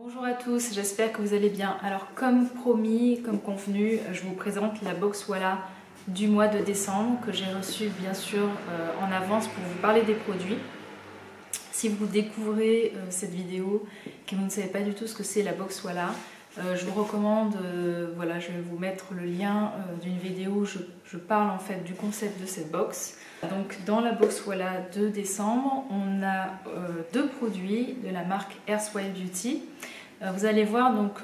Bonjour à tous, j'espère que vous allez bien. Alors comme promis, comme convenu, je vous présente la box Wala du mois de décembre que j'ai reçue bien sûr en avance pour vous parler des produits. Si vous découvrez cette vidéo et que vous ne savez pas du tout ce que c'est la box Wala, je vous recommande, voilà, je vais vous mettre le lien d'une vidéo où je parle en fait du concept de cette box. Donc dans la box Wala de décembre, on a deux produits de la marque Earthwise Beauty. Vous allez voir donc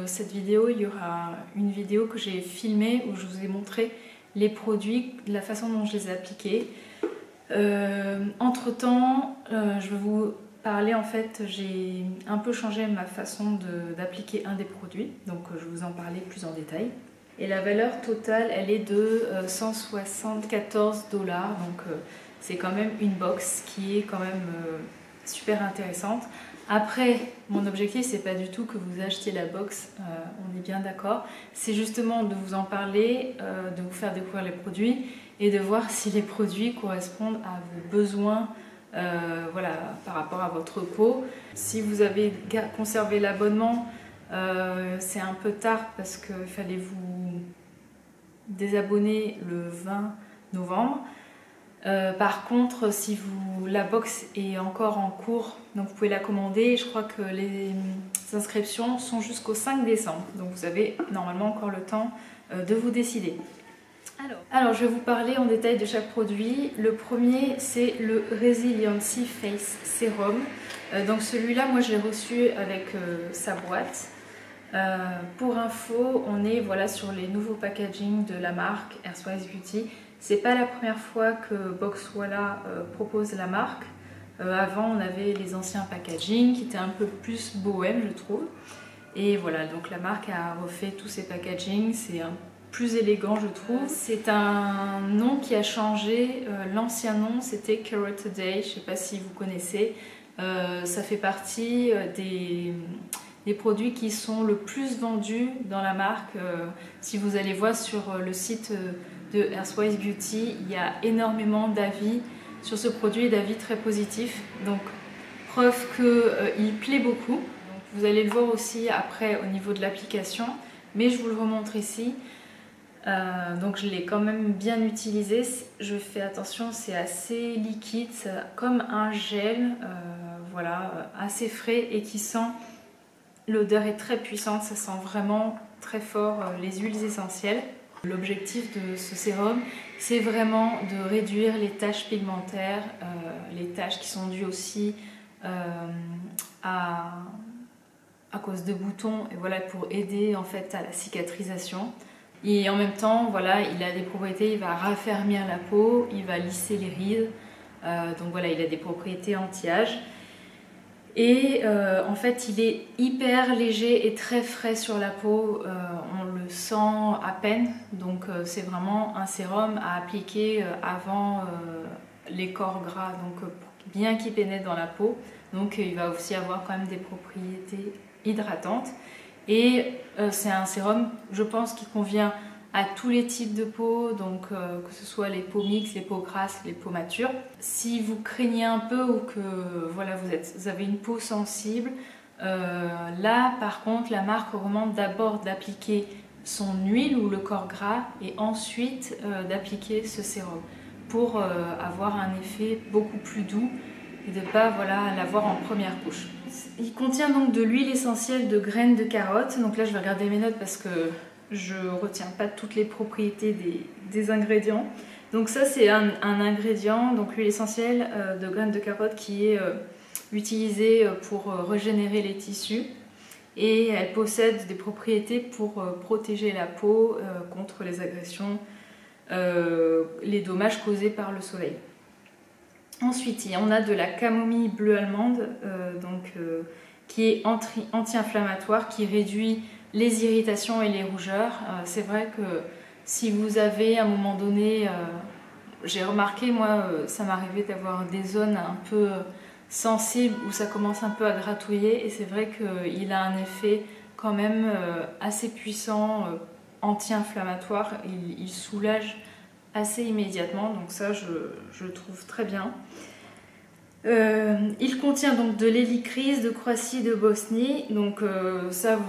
cette vidéo, il y aura une vidéo que j'ai filmée où je vous ai montré les produits, la façon dont je les ai appliqués. Entre temps, je vais vous parler, en fait, j'ai un peu changé ma façon d'appliquer un des produits, donc je vais vous en parler plus en détail. Et la valeur totale, elle est de 174 $, donc c'est quand même une box qui est quand même super intéressante. Après, mon objectif, c'est pas du tout que vous achetiez la box, on est bien d'accord. C'est justement de vous en parler, de vous faire découvrir les produits et de voir si les produits correspondent à vos besoins, voilà, par rapport à votre peau. Si vous avez conservé l'abonnement, c'est un peu tard parce qu'il fallait vous désabonner le 20 novembre. Par contre, si la box est encore en cours, donc vous pouvez la commander. Je crois que les inscriptions sont jusqu'au 5 décembre. Donc vous avez normalement encore le temps de vous décider. Alors, je vais vous parler en détail de chaque produit. Le premier, c'est le Resiliency Face Serum. Donc celui-là, moi je l'ai reçu avec sa boîte. Pour info, on est voilà, sur les nouveaux packaging de la marque Earthwise Beauty. C'est pas la première fois que Box Wala propose la marque. Avant, on avait les anciens packaging qui étaient un peu plus bohème, je trouve. Et voilà, donc la marque a refait tous ses packaging. C'est plus élégant, je trouve. C'est un nom qui a changé. L'ancien nom, c'était Carrot Day. Je sais pas si vous connaissez. Ça fait partie des produits qui sont le plus vendus dans la marque. Si vous allez voir sur le site de Earthwise Beauty, il y a énormément d'avis sur ce produit, d'avis très positifs. Donc, preuve qu'il plaît beaucoup. Donc, vous allez le voir aussi après au niveau de l'application, mais je vous le remontre ici. Donc, je l'ai quand même bien utilisé. Je fais attention, c'est assez liquide, comme un gel, voilà, assez frais et qui sent. L'odeur est très puissante, ça sent vraiment très fort les huiles essentielles. L'objectif de ce sérum, c'est vraiment de réduire les taches pigmentaires, les taches qui sont dues aussi à cause de boutons, et voilà, pour aider en fait à la cicatrisation. Et en même temps, voilà, il a des propriétés, il va raffermir la peau, il va lisser les rides, donc voilà, il a des propriétés anti-âge. Et en fait, il est hyper léger et très frais sur la peau, on le sent à peine. Donc c'est vraiment un sérum à appliquer avant les corps gras, donc bien qu'il pénètre dans la peau. Donc il va aussi avoir quand même des propriétés hydratantes. Et c'est un sérum, je pense, qui convient à tous les types de peau, donc que ce soit les peaux mixtes, les peaux grasses, les peaux matures. Si vous craignez un peu ou que voilà, vous avez une peau sensible, là par contre la marque recommande d'abord d'appliquer son huile ou le corps gras et ensuite d'appliquer ce sérum pour avoir un effet beaucoup plus doux et de ne pas voilà, l'avoir en première couche. Il contient donc de l'huile essentielle de graines de carotte. Donc là je vais regarder mes notes parce que je ne retiens pas toutes les propriétés des ingrédients. Donc ça c'est un ingrédient, donc l'huile essentielle de graines de carotte qui est utilisée pour régénérer les tissus. Et elle possède des propriétés pour protéger la peau contre les agressions, les dommages causés par le soleil. Ensuite, on a de la camomille bleue allemande, qui est anti-inflammatoire, qui réduit les irritations et les rougeurs. C'est vrai que si vous avez à un moment donné, j'ai remarqué, moi, ça m'arrivait d'avoir des zones un peu sensibles où ça commence un peu à gratouiller et c'est vrai qu'il a un effet quand même assez puissant, anti-inflammatoire. Il soulage assez immédiatement, donc ça je trouve très bien. Il contient donc de l'hélicryse de Croatie de Bosnie, donc ça,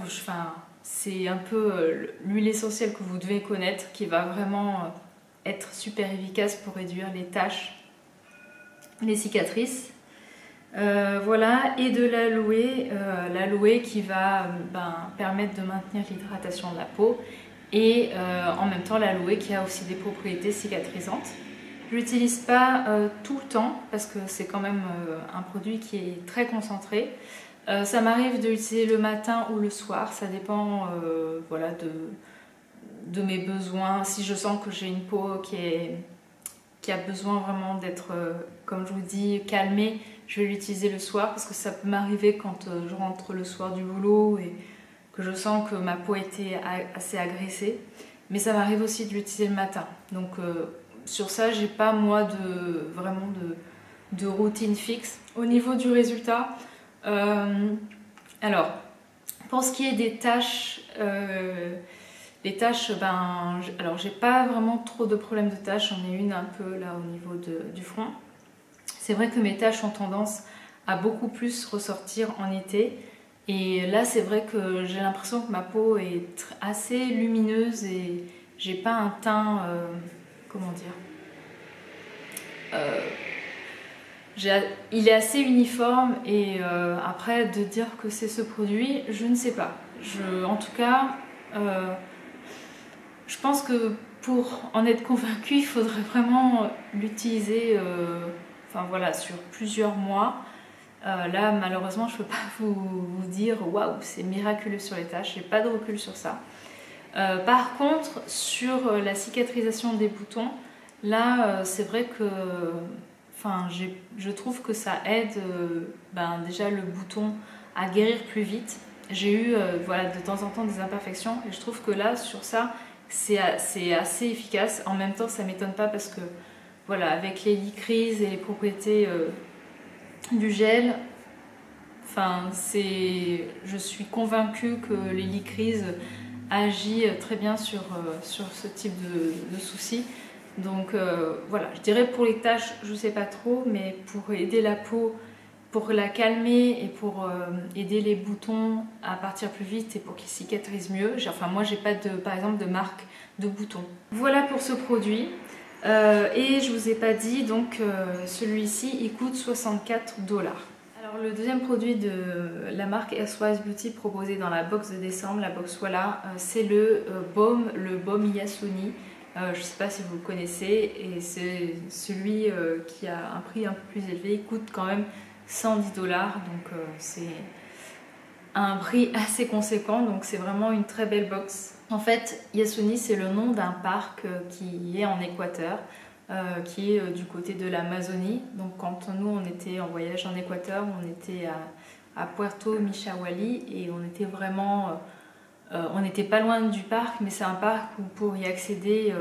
c'est un peu l'huile essentielle que vous devez connaître, qui va vraiment être super efficace pour réduire les taches, les cicatrices. Voilà, et de l'aloe qui va permettre de maintenir l'hydratation de la peau, et en même temps l'aloe qui a aussi des propriétés cicatrisantes. Je ne l'utilise pas tout le temps parce que c'est quand même un produit qui est très concentré. Ça m'arrive de l'utiliser le matin ou le soir, ça dépend voilà, de mes besoins. Si je sens que j'ai une peau qui a besoin vraiment d'être, comme je vous dis, calmée, je vais l'utiliser le soir parce que ça peut m'arriver quand je rentre le soir du boulot et que je sens que ma peau était assez agressée. Mais ça m'arrive aussi de l'utiliser le matin. Donc sur ça, j'ai pas moi vraiment de routine fixe. Au niveau du résultat, alors pour ce qui est des taches, alors j'ai pas vraiment trop de problèmes de taches, j'en ai une un peu là au niveau du front. C'est vrai que mes taches ont tendance à beaucoup plus ressortir en été. Et là, c'est vrai que j'ai l'impression que ma peau est assez lumineuse et j'ai pas un teint, comment dire, il est assez uniforme et après de dire que c'est ce produit, je ne sais pas. En tout cas, je pense que pour en être convaincue, il faudrait vraiment l'utiliser voilà, sur plusieurs mois. Là, malheureusement, je ne peux pas vous dire waouh, c'est miraculeux sur les taches, j'ai pas de recul sur ça. Par contre, sur la cicatrisation des boutons, là, c'est vrai que je trouve que ça aide déjà le bouton à guérir plus vite. J'ai eu voilà, de temps en temps des imperfections et je trouve que là, sur ça, c'est assez efficace. En même temps, ça ne m'étonne pas parce que voilà, avec l'hélicryse et les propriétés du gel, je suis convaincue que l'hélicryse agit très bien sur ce type de soucis. Donc voilà, je dirais pour les taches, je ne sais pas trop, mais pour aider la peau, pour la calmer et pour aider les boutons à partir plus vite et pour qu'ils cicatrisent mieux. Moi, j'ai pas par exemple de marque de boutons. Voilà pour ce produit. Et je vous ai pas dit, donc celui-ci, il coûte 64 $. Alors le deuxième produit de la marque S-Wise Beauty proposé dans la box de décembre, la box Voilà, c'est le baume Yasuni. Je ne sais pas si vous le connaissez, et c'est celui qui a un prix un peu plus élevé, il coûte quand même 110 $, donc c'est un prix assez conséquent, donc c'est vraiment une très belle box. En fait, Yasuni, c'est le nom d'un parc qui est en Équateur, qui est du côté de l'Amazonie. Donc quand nous on était en voyage en Équateur, on était à Puerto Michawali et on était vraiment... on n'était pas loin du parc, mais c'est un parc où pour y accéder,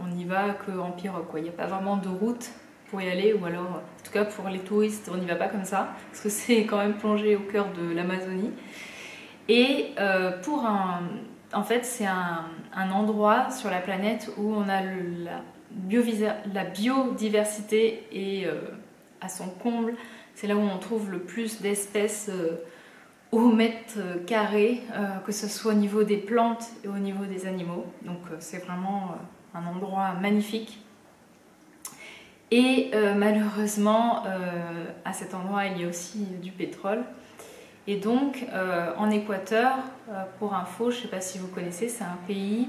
on n'y va qu'en pirogue. Il n'y a pas vraiment de route pour y aller, ou alors, en tout cas pour les touristes, on n'y va pas comme ça, parce que c'est quand même plongé au cœur de l'Amazonie. Et en fait, c'est un endroit sur la planète où on a la biodiversité et à son comble. C'est là où on trouve le plus d'espèces au mètre carré, que ce soit au niveau des plantes et au niveau des animaux. Donc c'est vraiment un endroit magnifique. Et malheureusement, à cet endroit, il y a aussi du pétrole. Et donc, en Équateur, pour info, je ne sais pas si vous connaissez, c'est un pays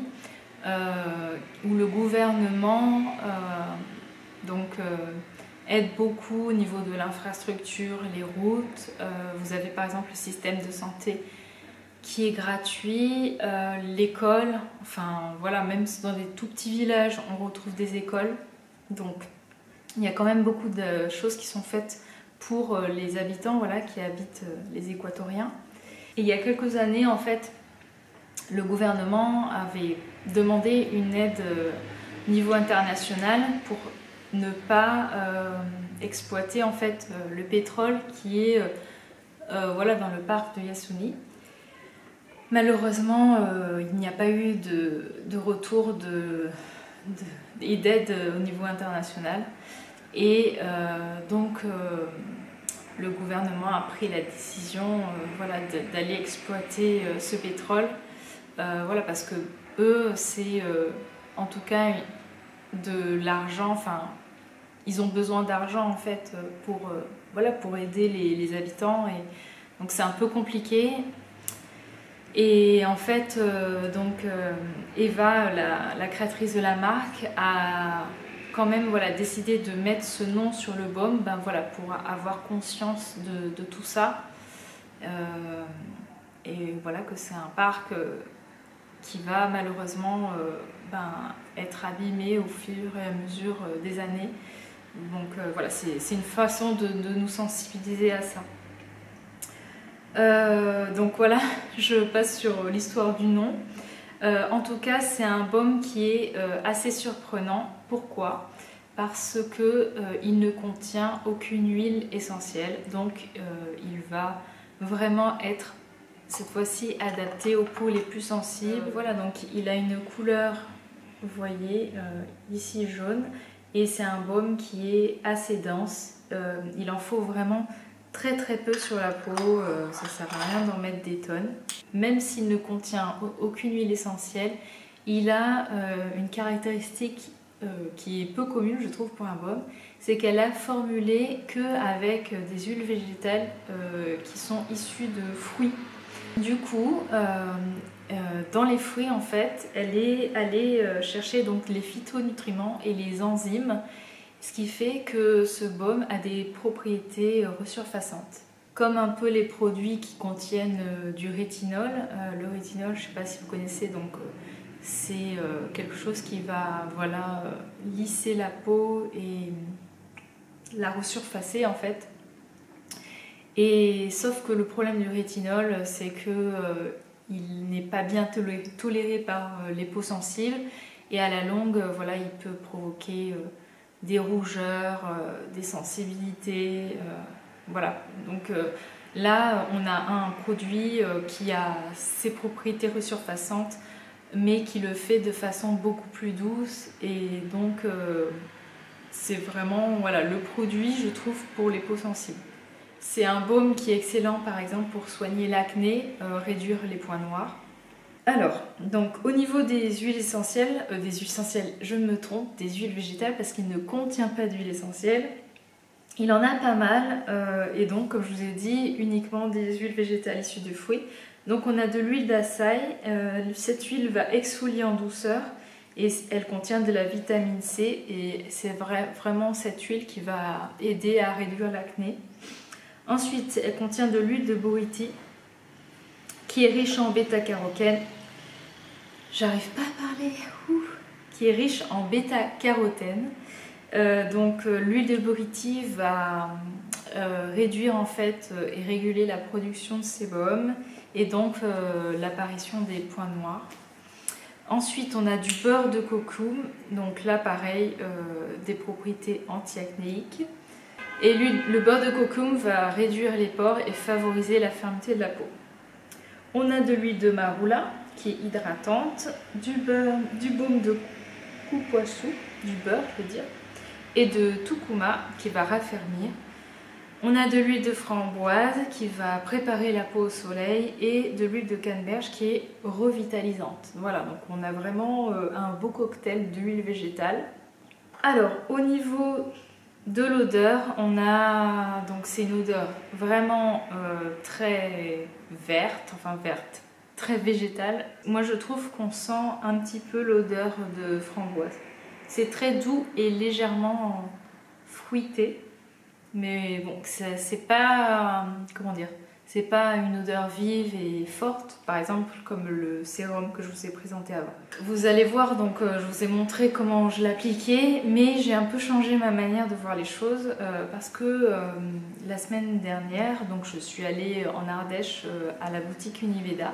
où le gouvernement aide beaucoup au niveau de l'infrastructure, les routes. Vous avez par exemple le système de santé qui est gratuit, l'école, voilà, même dans des tout petits villages, on retrouve des écoles. Donc, il y a quand même beaucoup de choses qui sont faites pour les habitants, voilà, qui habitent les Équatoriens. Et il y a quelques années, en fait, le gouvernement avait demandé une aide niveau international pour ne pas exploiter en fait le pétrole qui est voilà, dans le parc de Yasuni. Malheureusement, il n'y a pas eu de retour et d'aide au niveau international. Et donc, le gouvernement a pris la décision voilà, d'aller exploiter ce pétrole. Voilà, parce que eux, c'est en tout cas de l'argent, enfin, ils ont besoin d'argent en fait voilà, pour aider les habitants. Et donc c'est un peu compliqué. Et en fait, Eva, la créatrice de la marque, a quand même voilà, décidé de mettre ce nom sur le baume voilà, pour avoir conscience de tout ça. Et voilà que c'est un parc qui va malheureusement être abîmé au fur et à mesure des années. Donc voilà, c'est une façon de nous sensibiliser à ça. Donc voilà, je passe sur l'histoire du nom. En tout cas, c'est un baume qui est assez surprenant. Pourquoi ? Parce que il ne contient aucune huile essentielle. Donc il va vraiment être cette fois-ci adapté aux peaux les plus sensibles. Voilà, donc il a une couleur, vous voyez, ici jaune. Et c'est un baume qui est assez dense. Il en faut vraiment très peu sur la peau, ça sert à rien d'en mettre des tonnes. Même s'il ne contient aucune huile essentielle, il a une caractéristique qui est peu commune, je trouve, pour un baume, c'est qu'elle a formulé qu'avec des huiles végétales qui sont issues de fruits. Du coup, dans les fruits, en fait, elle est allée chercher donc les phytonutriments et les enzymes, ce qui fait que ce baume a des propriétés resurfaçantes. Comme un peu les produits qui contiennent du rétinol. Le rétinol, je ne sais pas si vous connaissez, donc c'est quelque chose qui va voilà, lisser la peau et la resurfacer en fait. Et sauf que le problème du rétinol, c'est que il n'est pas bien toléré par les peaux sensibles et à la longue, voilà, il peut provoquer des rougeurs, des sensibilités, voilà. Donc là, on a un produit qui a ses propriétés resurfaçantes, mais qui le fait de façon beaucoup plus douce. Et donc, c'est vraiment voilà, le produit, je trouve, pour les peaux sensibles. C'est un baume qui est excellent, par exemple, pour soigner l'acné, réduire les points noirs. Alors, donc au niveau des huiles essentielles, je me trompe, des huiles végétales parce qu'il ne contient pas d'huile essentielle. Il en a pas mal, et donc, comme je vous ai dit, uniquement des huiles végétales issues de fruits. Donc on a de l'huile d'açaï, cette huile va exfolier en douceur et elle contient de la vitamine C et c'est vraiment cette huile qui va aider à réduire l'acné. Ensuite, elle contient de l'huile de boïti qui est riche en bêta-carotène. J'arrive pas à parler. Qui est riche en bêta-carotène. Donc l'huile de boïti va réduire en fait et réguler la production de sébum et donc l'apparition des points noirs. Ensuite, on a du beurre de coco, donc là pareil, des propriétés anti-acnéiques. Et le beurre de coco va réduire les pores et favoriser la fermeté de la peau. On a de l'huile de marula qui est hydratante, du baume de coupoissou, du beurre je veux dire, et de tucuma qui va raffermir. On a de l'huile de framboise qui va préparer la peau au soleil et de l'huile de canneberge qui est revitalisante. Voilà, donc on a vraiment un beau cocktail d'huile végétale. Alors, au niveau de l'odeur, on a donc c'est une odeur vraiment très verte, très végétale. Moi je trouve qu'on sent un petit peu l'odeur de framboise. C'est très doux et légèrement fruité, mais bon, c'est pas, comment dire, c'est pas une odeur vive et forte, par exemple comme le sérum que je vous ai présenté avant. Vous allez voir, donc je vous ai montré comment je l'appliquais, mais j'ai un peu changé ma manière de voir les choses parce que la semaine dernière, donc je suis allée en Ardèche à la boutique Univeda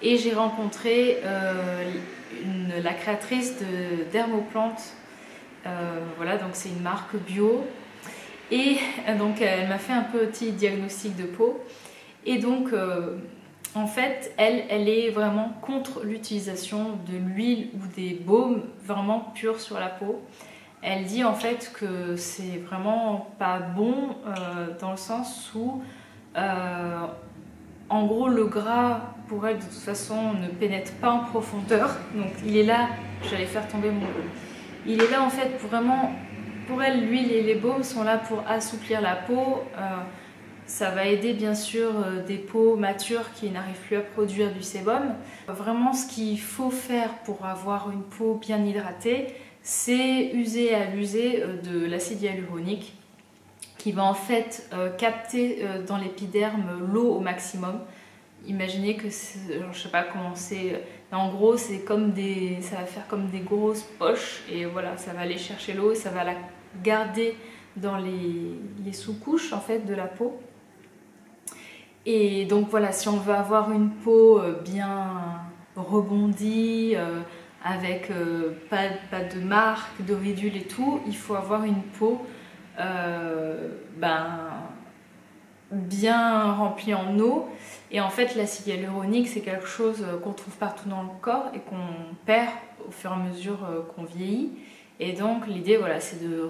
et j'ai rencontré la créatrice de Dermoplante. Voilà, donc c'est une marque bio et donc elle m'a fait un petit diagnostic de peau. Et donc, en fait, elle est vraiment contre l'utilisation de l'huile ou des baumes vraiment purs sur la peau. Elle dit en fait que c'est vraiment pas bon dans le sens où en gros le gras pour elle de toute façon ne pénètre pas en profondeur, donc il est là, j'allais faire tomber mon baume, il est là en fait pour vraiment, pour elle l'huile et les baumes sont là pour assouplir la peau. Ça va aider bien sûr des peaux matures qui n'arrivent plus à produire du sébum. Vraiment ce qu'il faut faire pour avoir une peau bien hydratée, c'est user et abuser de l'acide hyaluronique qui va en fait capter dans l'épiderme l'eau au maximum. Imaginez que, je sais pas comment c'est, en gros c'est comme ça va faire comme des grosses poches et voilà, ça va aller chercher l'eau et ça va la garder dans les sous-couches en fait de la peau. Et donc voilà, si on veut avoir une peau bien rebondie, avec pas de marques, de ridules et tout, il faut avoir une peau bien remplie en eau. Et en fait, l'acide hyaluronique, c'est quelque chose qu'on trouve partout dans le corps et qu'on perd au fur et à mesure qu'on vieillit. Et donc l'idée, voilà, c'est de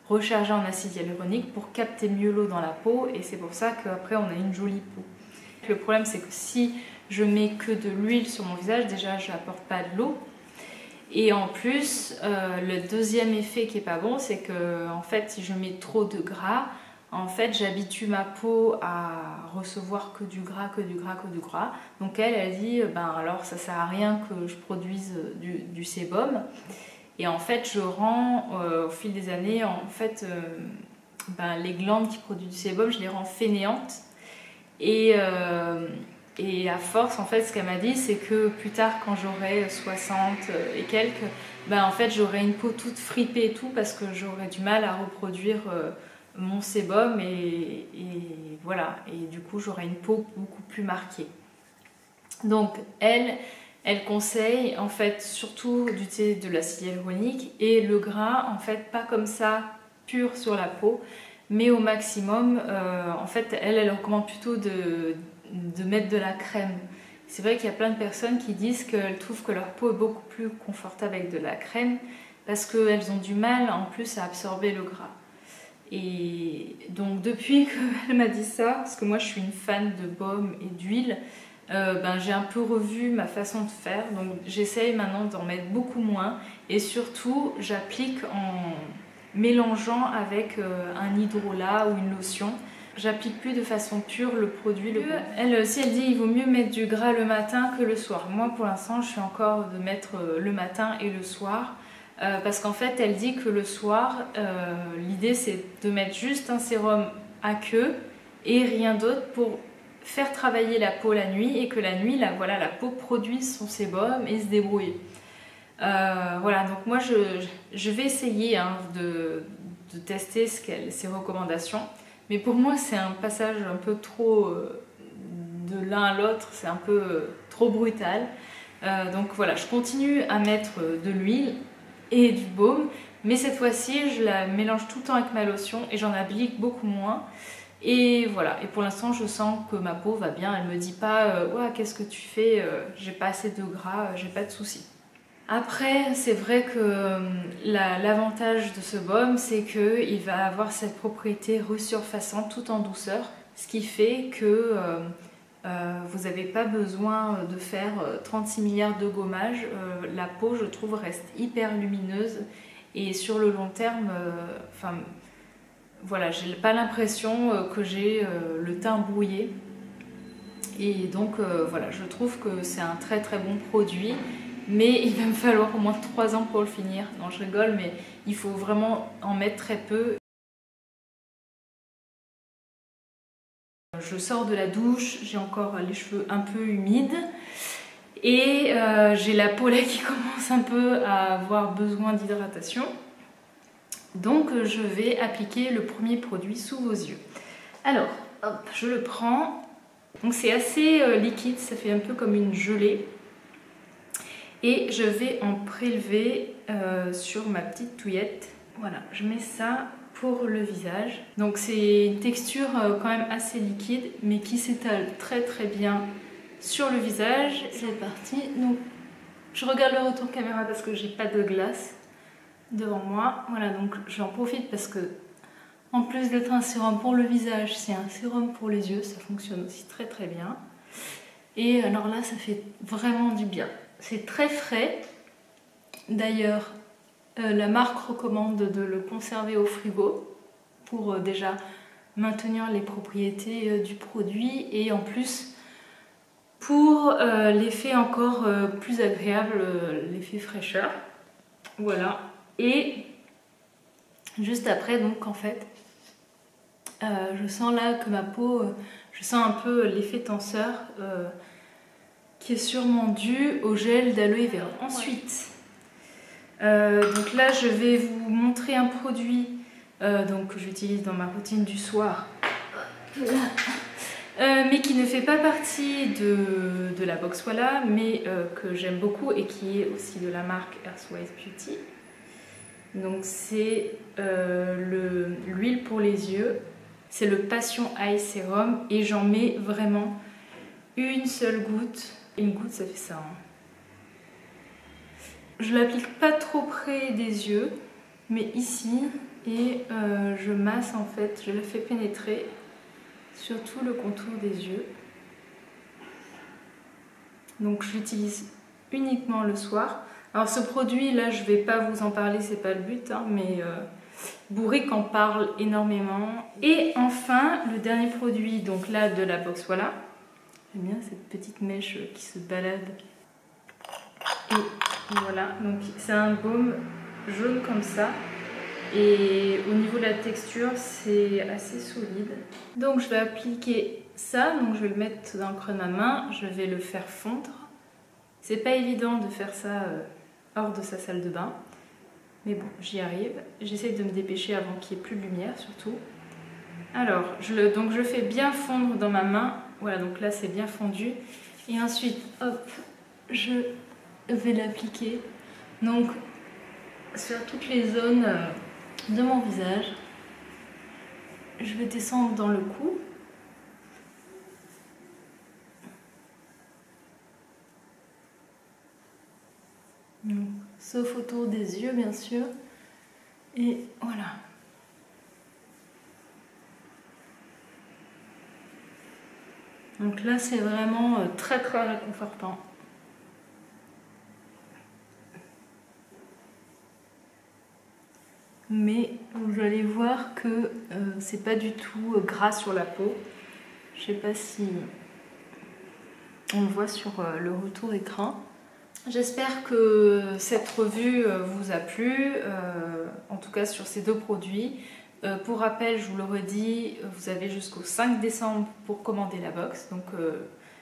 recharger en acide hyaluronique pour capter mieux l'eau dans la peau, et c'est pour ça qu'après on a une jolie peau. Le problème c'est que si je mets que de l'huile sur mon visage, déjà je n'apporte pas de l'eau, et en plus le deuxième effet qui est pas bon, c'est que en fait si je mets trop de gras, en fait j'habitue ma peau à recevoir que du gras, que du gras, que du gras. Donc elle dit alors ça sert à rien que je produise du sébum. Et en fait, je rends au fil des années, en fait, les glandes qui produisent du sébum, je les rends fainéantes. Et à force, en fait, ce qu'elle m'a dit, c'est que plus tard, quand j'aurai 60 et quelques, en fait, j'aurai une peau toute fripée et tout, parce que j'aurai du mal à reproduire mon sébum. Et voilà. Et du coup, j'aurai une peau beaucoup plus marquée. Donc, elle conseille en fait surtout d'utiliser de l'acide hyaluronique et le gras, en fait pas comme ça pur sur la peau, mais au maximum. En fait elle recommande plutôt de mettre de la crème. C'est vrai qu'il y a plein de personnes qui disent qu'elles trouvent que leur peau est beaucoup plus confortable avec de la crème parce qu'elles ont du mal en plus à absorber le gras. Et donc depuis qu'elle m'a dit ça, parce que moi je suis une fan de baume et d'huile, j'ai un peu revu ma façon de faire, donc j'essaye maintenant d'en mettre beaucoup moins et surtout j'applique en mélangeant avec un hydrolat ou une lotion. J'applique plus de façon pure le produit. Elle aussi elle dit il vaut mieux mettre du gras le matin que le soir. Moi pour l'instant je suis encore de mettre le matin et le soir parce qu'en fait elle dit que le soir l'idée c'est de mettre juste un sérum à queue et rien d'autre pour faire travailler la peau la nuit et que la nuit la peau produise son sébum et se débrouille. Voilà, donc moi je vais essayer de tester ses recommandations, mais pour moi c'est un passage un peu trop de l'un à l'autre, c'est un peu trop brutal. Donc voilà, je continue à mettre de l'huile et du baume, mais cette fois-ci je la mélange tout le temps avec ma lotion et j'en applique beaucoup moins. Et voilà, et pour l'instant je sens que ma peau va bien, elle me dit pas ouais, qu'est-ce que tu fais, j'ai pas assez de gras, j'ai pas de soucis. Après c'est vrai que l'avantage de ce baume c'est qu'il va avoir cette propriété resurfaçante tout en douceur, ce qui fait que vous n'avez pas besoin de faire 36 milliards de gommages. La peau je trouve reste hyper lumineuse et sur le long terme, voilà, j'ai pas l'impression que j'ai le teint brouillé. Et donc voilà, je trouve que c'est un très très bon produit, mais il va me falloir au moins 3 ans pour le finir. Non, je rigole, mais il faut vraiment en mettre très peu. Je sors de la douche, j'ai encore les cheveux un peu humides et j'ai la peau là qui commence un peu à avoir besoin d'hydratation. Donc je vais appliquer le premier produit sous vos yeux. Alors, hop, je le prends. Donc c'est assez liquide, ça fait un peu comme une gelée. Et je vais en prélever sur ma petite touillette. Voilà, je mets ça pour le visage. Donc c'est une texture quand même assez liquide, mais qui s'étale très très bien sur le visage. C'est parti. Donc je regarde le retour caméra parce que j'ai pas de glace. devant moi. Voilà, donc j'en profite parce que en plus d'être un sérum pour le visage, c'est un sérum pour les yeux, ça fonctionne aussi très très bien. Et alors là, ça fait vraiment du bien. C'est très frais. D'ailleurs, la marque recommande de le conserver au frigo pour déjà maintenir les propriétés du produit et en plus pour l'effet encore plus agréable, l'effet fraîcheur. Voilà. Et juste après, donc en fait, je sens là que ma peau, je sens un peu l'effet tenseur qui est sûrement dû au gel d'aloe vera. Ensuite, donc là je vais vous montrer un produit donc, que j'utilise dans ma routine du soir, mais qui ne fait pas partie de la box Wella, mais que j'aime beaucoup et qui est aussi de la marque Earthwise Beauty. Donc c'est l'huile pour les yeux, c'est le Passion Eye Serum et j'en mets vraiment une seule goutte. Une goutte ça fait ça. Hein. Je l'applique pas trop près des yeux, mais ici, et je masse en fait, je la fais pénétrer sur tout le contour des yeux. Donc je l'utilise uniquement le soir. Alors ce produit là, je vais pas vous en parler, c'est pas le but, hein, mais Bourrique en parle énormément. Et enfin, le dernier produit, donc là de la box Wella. J'aime bien cette petite mèche qui se balade. Et voilà, donc c'est un baume jaune comme ça. Et au niveau de la texture, c'est assez solide. Donc je vais appliquer ça, donc je vais le mettre dans le creux de ma main, je vais le faire fondre. C'est pas évident de faire ça hors de sa salle de bain. Mais bon, j'y arrive. J'essaie de me dépêcher avant qu'il n'y ait plus de lumière surtout. Alors, donc je fais bien fondre dans ma main. Voilà, donc là c'est bien fondu. Et ensuite, hop, je vais l'appliquer. Donc, sur toutes les zones de mon visage. Je vais descendre dans le cou. Donc, sauf autour des yeux, bien sûr. Et voilà. Donc là, c'est vraiment très très réconfortant. Mais vous allez voir que c'est pas du tout gras sur la peau. Je sais pas si on le voit sur le retour écran. J'espère que cette revue vous a plu, en tout cas sur ces deux produits. Pour rappel, je vous le redis, vous avez jusqu'au 5 décembre pour commander la box. Donc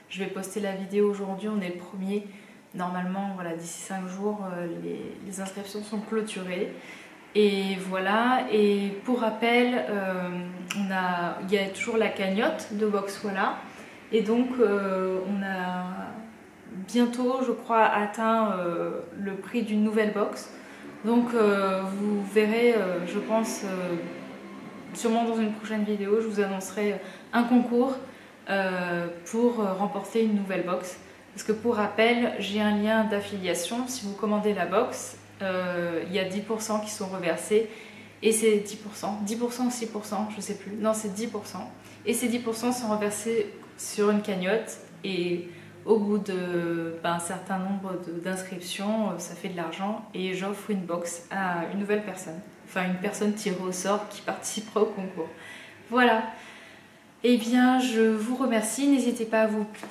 je vais poster la vidéo aujourd'hui, on est le 1er. Normalement, voilà, d'ici 5 jours, les inscriptions sont clôturées. Et voilà, et pour rappel, il y a toujours la cagnotte de box Wella. Et donc on a bientôt, je crois, atteint le prix d'une nouvelle box. Donc vous verrez, je pense, sûrement dans une prochaine vidéo, je vous annoncerai un concours pour remporter une nouvelle box. Parce que pour rappel, j'ai un lien d'affiliation. Si vous commandez la box, il y a 10% qui sont reversés. Et c'est 10%, 10% ou 6%, je sais plus. Non, c'est 10%. Et ces 10% sont reversés sur une cagnotte. Et au bout d'un certain nombre d'inscriptions, ça fait de l'argent. Et j'offre une box à une nouvelle personne. Enfin, une personne tirée au sort qui participera au concours. Voilà. Eh bien, je vous remercie. N'hésitez pas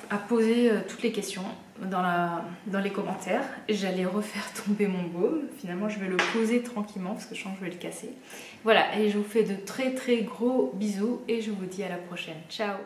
à poser toutes les questions dans les commentaires. J'allais refaire tomber mon baume. Finalement, je vais le poser tranquillement parce que je sens que je vais le casser. Voilà, et je vous fais de très très gros bisous et je vous dis à la prochaine. Ciao!